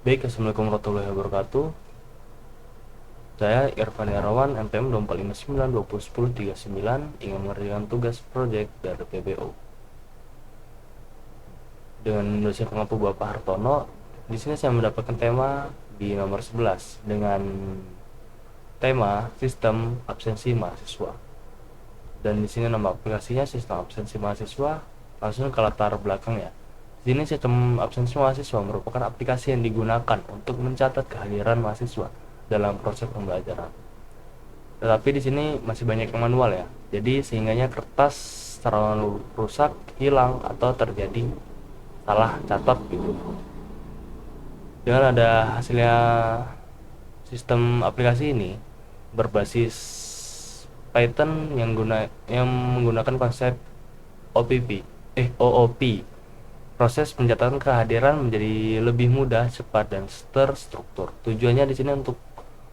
Baik, Assalamualaikum warahmatullahi wabarakatuh. Saya Irfan Irawan, NPM 2459 ingin mengerjakan tugas proyek dari PBO. Dengan dosen pengampu Bapak Hartono, di sini saya mendapatkan tema di nomor 11 dengan tema sistem absensi mahasiswa. Dan di sini nama aplikasinya sistem absensi mahasiswa. Langsung ke latar belakangnya. Di sini sistem absensi mahasiswa merupakan aplikasi yang digunakan untuk mencatat kehadiran mahasiswa dalam proses pembelajaran. Tetapi di sini masih banyak yang manual ya. Jadi sehingganya kertas secara rusak, hilang atau terjadi salah catat gitu. Dengan ada hasilnya sistem aplikasi ini berbasis Python yang menggunakan konsep OOP. Proses pencatatan kehadiran menjadi lebih mudah, cepat, dan terstruktur. Tujuannya di sini untuk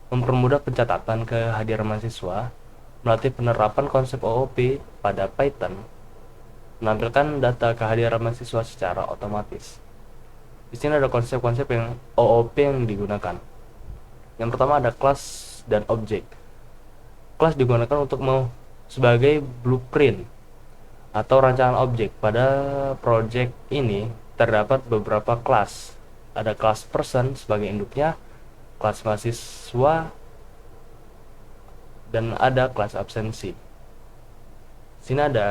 mempermudah pencatatan kehadiran mahasiswa, melatih penerapan konsep OOP pada Python, menampilkan data kehadiran mahasiswa secara otomatis. Di sini ada konsep-konsep yang OOP yang digunakan. Yang pertama ada kelas dan objek. Kelas digunakan untuk sebagai blueprint atau rancangan objek. Pada project ini terdapat beberapa kelas. Ada kelas person sebagai induknya, kelas mahasiswa, dan ada kelas absensi. Sini ada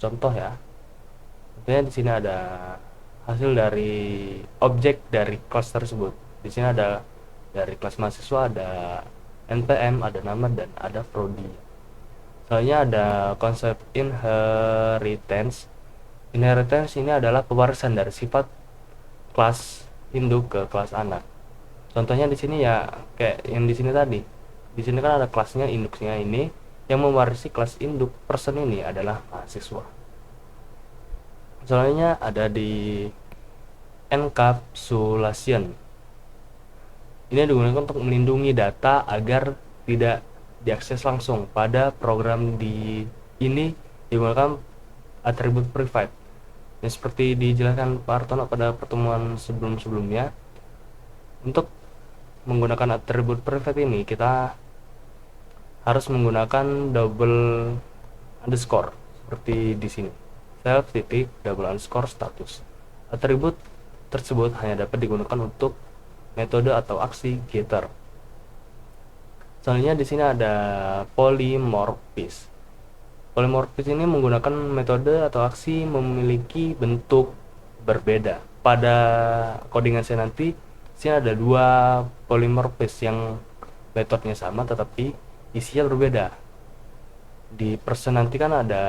contoh ya. Tentunya di sini ada hasil dari objek dari kelas tersebut. Di sini ada dari kelas mahasiswa, ada NPM, ada nama, dan ada prodi. Soalnya ada konsep inheritance. Inheritance ini adalah pewarisan dari sifat kelas induk ke kelas anak. Contohnya di sini ya kayak yang di sini tadi. Di sini kan ada kelasnya induknya ini, yang mewarisi kelas induk person ini adalah mahasiswa. Soalnya ada di encapsulation. Ini digunakan untuk melindungi data agar tidak diakses langsung. Pada program ini digunakan atribut private. Yang seperti dijelaskan Pak Hartono pada pertemuan sebelum-sebelumnya, untuk menggunakan atribut private ini kita harus menggunakan double underscore seperti di sini. Self titik double underscore status. Atribut tersebut hanya dapat digunakan untuk metode atau aksi getter. Selanjutnya di sini ada polymorphis. Polymorphis ini menggunakan metode atau aksi memiliki bentuk berbeda. Pada codingan saya nanti, sini ada dua polymorphis yang metodenya sama tetapi isinya berbeda. Di person nanti kan ada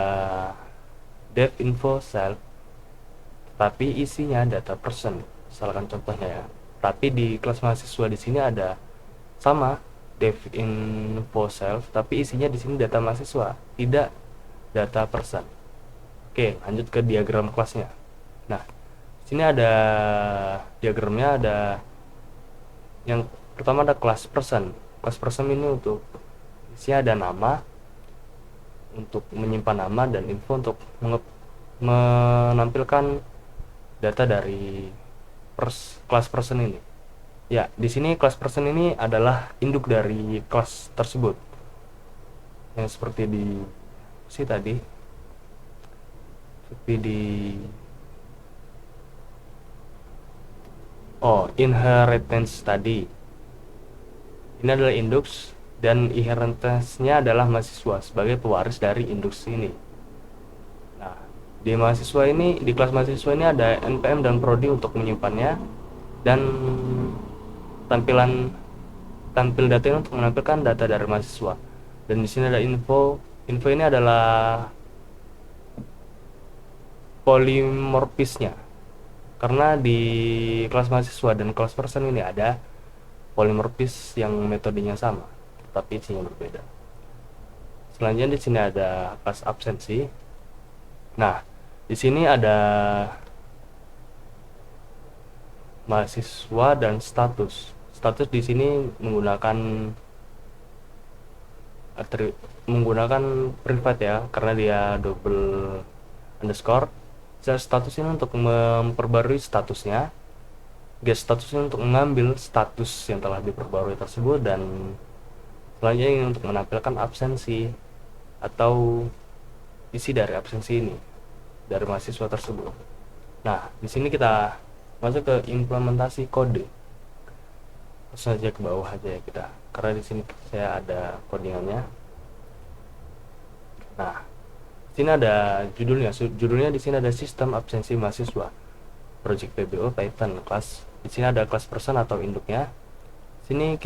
dev info self, tapi isinya data person. Misalkan contohnya ya. Tapi di kelas mahasiswa di sini ada sama dev info self, tapi isinya di sini data mahasiswa, tidak data person. Oke, lanjut ke diagram kelasnya. Nah, sini ada diagramnya, ada yang pertama ada kelas person. Kelas person ini untuk isinya ada nama, untuk menyimpan nama, dan info untuk menampilkan data dari kelas person ini. Ya, di sini kelas person ini adalah induk dari kelas tersebut. Yang seperti di tadi, seperti di inheritance tadi. Ini adalah indux dan inheritance-nya adalah mahasiswa sebagai pewaris dari indux ini. Nah, di mahasiswa ini, di kelas mahasiswa ini ada NPM dan prodi untuk menyimpannya, dan tampil data ini untuk menampilkan data dari mahasiswa. Dan di sini ada info. Info ini adalah polimorfisnya. Karena di kelas mahasiswa dan kelas person ini ada polimorfis yang metodenya sama, tapi isinya berbeda. Selanjutnya di sini ada kelas absensi. Nah, di sini ada mahasiswa dan status. Status di sini menggunakan private ya, karena dia double underscore. Status ini untuk memperbarui statusnya, get status ini untuk mengambil status yang telah diperbarui tersebut, dan selanjutnya ini untuk menampilkan absensi atau isi dari absensi ini dari mahasiswa tersebut. Nah, di sini kita masuk ke implementasi kode. Langsung saja ke bawah aja ya kita, karena di sini saya ada codingannya. Nah, di sini ada judulnya. Judulnya di sini ada sistem absensi mahasiswa, project PBO Python kelas. Di sini ada kelas person atau induknya. Di sini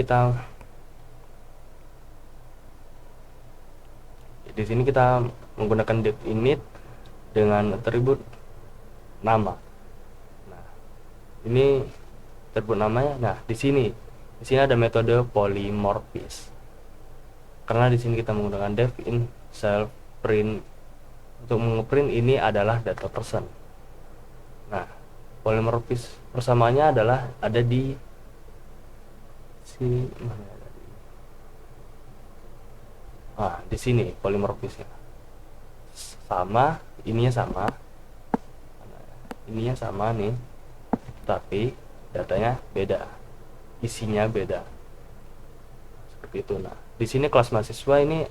kita menggunakan div init dengan atribut nama. Nah, ini atribut namanya. Nah, di sini ada metode polymorphis. Karena di sini kita menggunakan dev in self print. Untuk mengeprint ini adalah data person. Nah, polymorphis persamaannya adalah ada di sini. Di sini polymorphisnya sama, ininya sama nih, tapi datanya beda, isinya beda, seperti itu. Nah, di sini kelas mahasiswa ini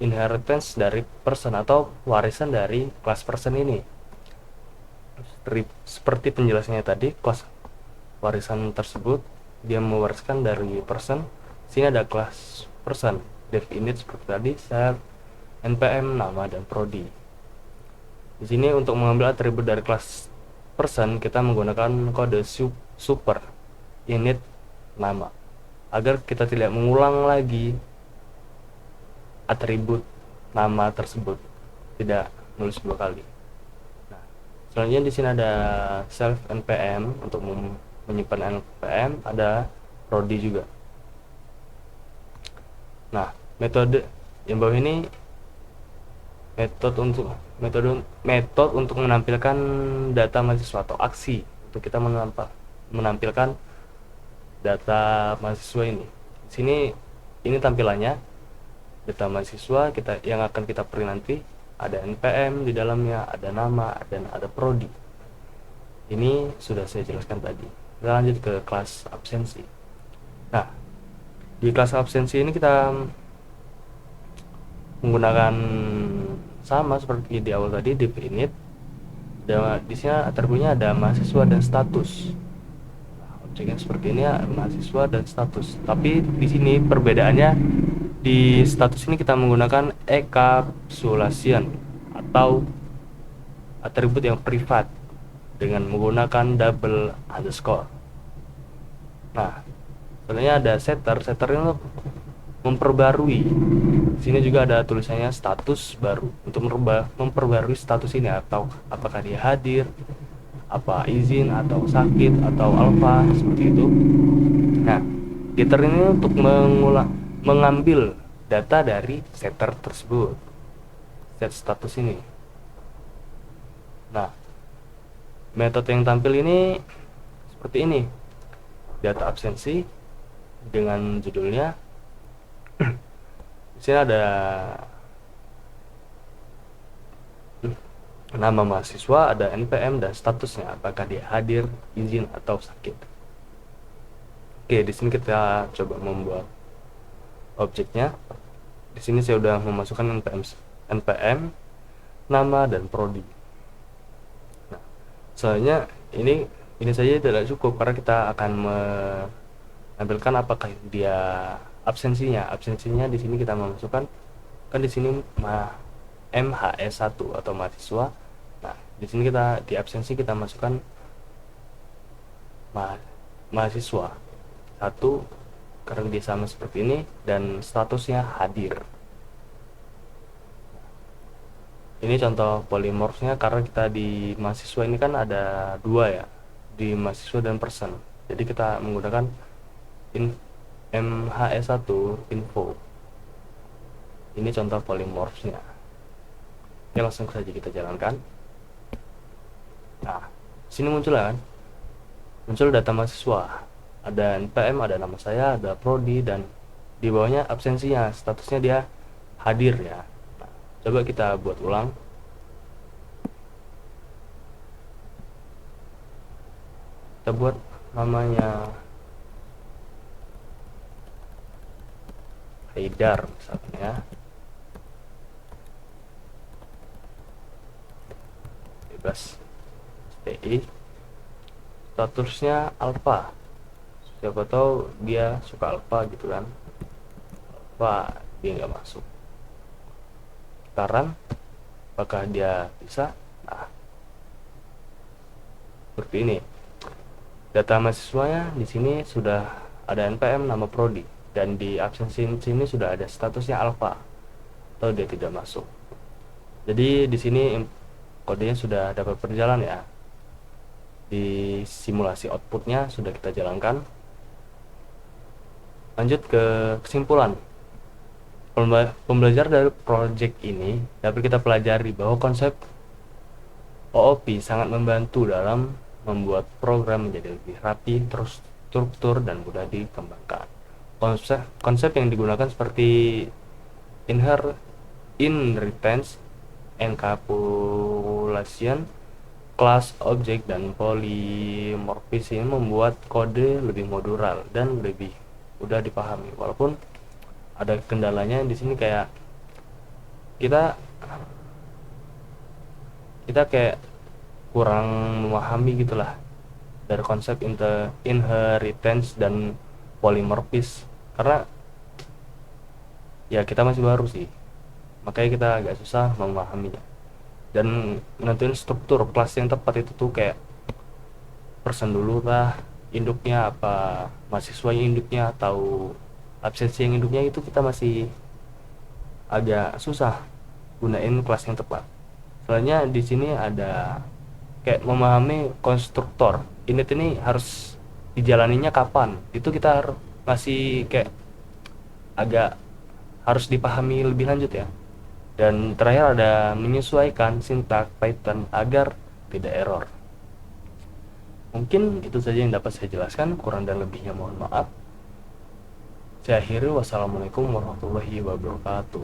inheritance dari person atau warisan dari kelas person ini. Seperti penjelasannya tadi, kelas warisan tersebut dia mewariskan dari person. Sini ada kelas person, dev init seperti tadi, self, npm, nama, dan prodi. Di sini untuk mengambil atribut dari kelas person kita menggunakan kode super init nama, agar kita tidak mengulang lagi atribut nama tersebut, tidak nulis dua kali. Nah, selanjutnya di sini ada self npm untuk menyimpan npm, ada prodi juga. Nah, metode yang bawah ini metode untuk menampilkan data mahasiswa atau aksi untuk kita menampilkan data mahasiswa ini. Di sini ini tampilannya data mahasiswa kita yang akan kita print nanti. Ada npm di dalamnya, ada nama, dan ada prodi. Ini sudah saya jelaskan tadi. Kita lanjut ke kelas absensi. Nah, di kelas absensi ini kita menggunakan sama seperti di awal tadi, div init. Di sini atributnya ada mahasiswa dan status. Nah, objeknya seperti ini ya, mahasiswa dan status. Tapi di sini perbedaannya, di status ini kita menggunakan encapsulation atau atribut yang privat dengan menggunakan double underscore. Nah, sebenarnya ada setter ini memperbarui. Di sini juga ada tulisannya status baru untuk memperbarui status ini, atau apakah dia hadir, apa izin atau sakit atau alpha, seperti itu. Nah, getter ini untuk mengambil data dari setter tersebut, set status ini. Nah, metode yang tampil ini seperti ini, data absensi dengan judulnya. Di sini ada nama mahasiswa, ada npm, dan statusnya apakah dia hadir, izin, atau sakit. Oke, di sini kita coba membuat objeknya. Di sini saya sudah memasukkan npm, nama, dan prodi. Nah, soalnya ini saja tidak cukup, karena kita akan menampilkan apakah dia absensinya di sini kita memasukkan, kan di sini MHS1 atau mahasiswa. Nah, di sini kita di absensi kita masukkan mahasiswa 1 karena dia sama seperti ini, dan statusnya hadir. Ini contoh polymorphnya, karena kita di mahasiswa ini kan ada 2 ya, di mahasiswa dan person. Jadi kita menggunakan MHS1 info. Ini contoh polymorphnya. Oke, langsung saja kita jalankan. Nah, sini muncul kan, muncul data mahasiswa, ada npm, ada nama saya, ada prodi, dan di bawahnya absensinya, statusnya dia hadir ya. Nah, coba kita buat ulang. Kita buat namanya Haidar misalnya, bebas STI, statusnya alpha, siapa tahu dia suka alpha gitu kan, alpha dia nggak masuk. Sekarang apakah dia bisa? Nah, seperti ini. Data mahasiswanya di sini sudah ada NPM, nama prodi, dan di absensi sini sudah ada statusnya alpha atau dia tidak masuk. Jadi di sini kodenya sudah dapat berjalan ya. Di simulasi outputnya sudah kita jalankan. Lanjut ke kesimpulan. Pembelajaran dari project ini dapat kita pelajari bahwa konsep OOP sangat membantu dalam membuat program menjadi lebih rapi, terstruktur, dan mudah dikembangkan. Konsep yang digunakan seperti inheritance, encapsulation, class, object, dan polymorphism membuat kode lebih modular dan lebih mudah dipahami. Walaupun ada kendalanya di sini, kayak kita kayak kurang memahami gitulah dari konsep inheritance dan polymorphism, karena ya kita masih baru sih, makanya kita agak susah memahaminya. Dan nentuin struktur kelas yang tepat itu tuh kayak person dulu lah induknya, apa mahasiswanya induknya, atau absensi yang induknya, itu kita masih agak susah gunain kelas yang tepat. Soalnya di sini ada kayak memahami konstruktor init ini harus dijalaninya kapan, itu kita masih kayak agak harus dipahami lebih lanjut ya. Dan terakhir ada menyesuaikan sintaks Python agar tidak error. Mungkin itu saja yang dapat saya jelaskan, kurang dan lebihnya mohon maaf. Saya akhiri, wassalamualaikum warahmatullahi wabarakatuh.